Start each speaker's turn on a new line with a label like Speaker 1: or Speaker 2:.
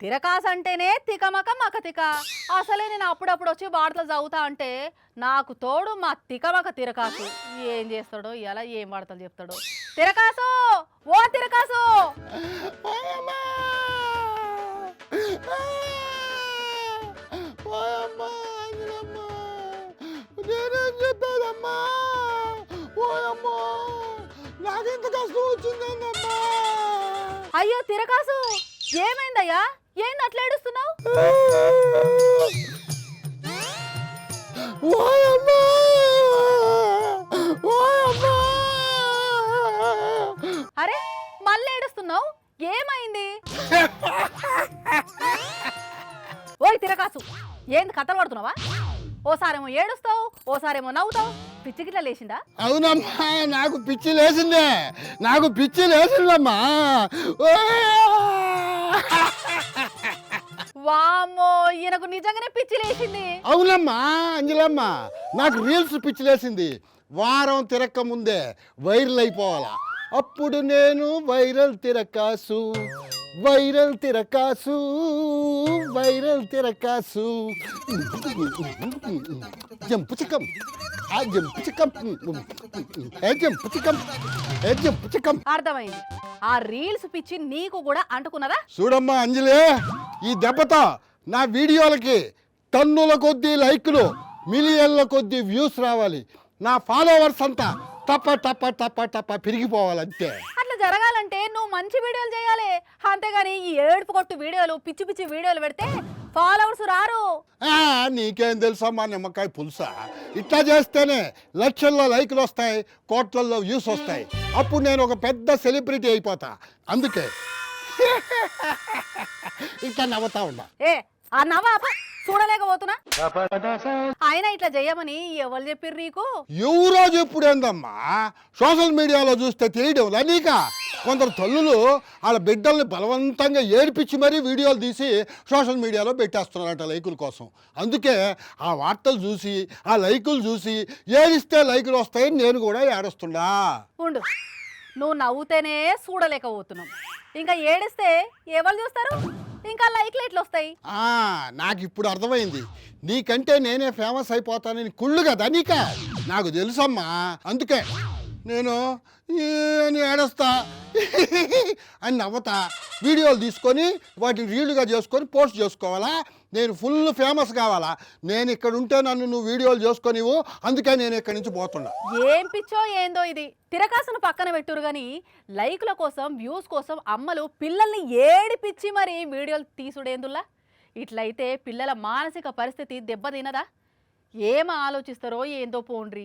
Speaker 1: తిరకాసు అంటేనే తికమక మకతిక. అసలే నేను అప్పుడప్పుడు వచ్చి వార్తలు చదువుతా అంటే నాకు తోడు మా తికమక తిరకాసు. ఏం చేస్తాడో ఇలా ఏం వార్తలు చెప్తాడో. తిరకాసు, ఓ తిరకాసు,
Speaker 2: నేనేం చెప్పానమ్మా? ఓయమ్మా, నాకెంత కష్టం వచ్చిందమ్మా.
Speaker 1: అయ్యో తిరకాసు, ఏమైందయ్యా? ఏంది అట్లా ఏడుస్తున్నావు?
Speaker 2: ఓయమ్మా, ఓయమ్మా.
Speaker 1: అరే మళ్ళీ ఏడుస్తున్నావు, ఏమైంది? ఓయ్ తిరకాసు, ఏంది కథలు పడుతున్నావా? ఓసారేమో ఏడుస్తావు, ఓసారేమో నవ్వుతావు. పిచ్చి గిట్ల లేచిందా?
Speaker 2: అవునమ్మా, నాకు పిచ్చి లేచిందే, నాకు పిచ్చి లేచిందమ్మా.
Speaker 1: వామ్మో, ఈయనకు నిజంగానే పిచ్చి లేచింది.
Speaker 2: అవునమ్మా అంజలమ్మ, నాకు రీల్స్ పిచ్చి లేచింది. వారం తిరక్క ముందే వైరల్ అయిపోవాలా, అప్పుడు నేను viral తిరకాసు, viral తిరకాసు, viral తిరకాసు. Jump Chikkam, ఆ జంపు చిక్కం, ఏ జంపు చిక్కం, ఏ జంపు చిక్కం.
Speaker 1: అర్థమైంది. ఆ రీల్స్ పిచ్చి నీకు కూడా అంటుకున్నదా?
Speaker 2: చూడమ్మా అంజలి, ఈ దెబ్బతో నా వీడియోలకి టన్నుల కొద్దీ లైకులు, మిలియన్ల కొద్దీ వ్యూస్ రావాలి. నా ఫాలోవర్స్ అంతా టప టప టప టప పెరిగిపోవాలంతే.
Speaker 1: అట్లా జరగాలంటే నువ్వు మంచి వీడియోలు చేయాలి. అంతేగాని ఈ ఏడుపు కొట్టు వీడియోలు, పిచ్చి పిచ్చి వీడియోలు పెడితే ఫాలోవర్స్ రారు.
Speaker 2: నీకేం తెలుసమ్మా నిమ్మకాయ పులుసా? ఇట్లా చేస్తేనే లక్షల్లో లైకులు వస్తాయి, కోట్లల్లో వ్యూస్ వస్తాయి. అప్పుడు నేను ఒక పెద్ద సెలబ్రిటీ అయిపోతా. అందుకే ఇట్లా నవ్వుతా ఉన్నా.
Speaker 1: ఏ ఆ నవ్వ చూడలేకపోతున్నా. ఆయన ఇట్లా చెయ్యమని ఎవరు చెప్పిర్రు నీకు?
Speaker 2: ఎవరో చెప్పుడేందమ్మా, సోషల్ మీడియాలో చూస్తే తెలియడం నీక. కొందరు తల్లులు వాళ్ళ బిడ్డల్ని బలవంతంగా ఏడిపించి మరీ వీడియోలు తీసి సోషల్ మీడియాలో పెట్టేస్తున్నారట లైకుల కోసం. అందుకే ఆ వార్తలు చూసి, ఆ లైకులు చూసి ఏడిస్తే లైకులు వస్తాయని నేను కూడా ఏడుస్తున్నా.
Speaker 1: ఉండు, నువ్వు నవ్వుతేనే చూడలేకపోతున్నావు, ఇంకా ఏడిస్తే ఎవరు చూస్తారు? ఇంకా లైక్లు ఎట్లా వస్తాయి?
Speaker 2: నాకు ఇప్పుడు అర్థమైంది, నీకంటే నేనే ఫేమస్ అయిపోతానని కుళ్ళు కదా నీక. నాకు తెలుసమ్మా, అందుకే నేను అని ఏడుస్తా అని నవ్వుతా. వీడియోలు తీసుకొని వాటిని రీల్గా చేసుకొని పోస్ట్ చేసుకోవాలా? నేను ఫుల్ ఫేమస్ కావాలా? నేను ఇక్కడ ఉంటే నన్ను నువ్వు వీడియోలు చేసుకొనివు, అందుకే నేను ఇక్కడి నుంచి పోతున్నా.
Speaker 1: ఏం పిచ్చో ఏందో ఇది. తిరకాసును పక్కన పెట్టురు గాని లైకుల కోసం, వ్యూస్ కోసం అమ్మలు పిల్లల్ని ఏడిపిచ్చి మరి వీడియోలు తీసుడేందుల్లా? ఇట్లయితే పిల్లల మానసిక పరిస్థితి దెబ్బతినదా? ఏం ఆలోచిస్తారో ఏందో పోండ్రి.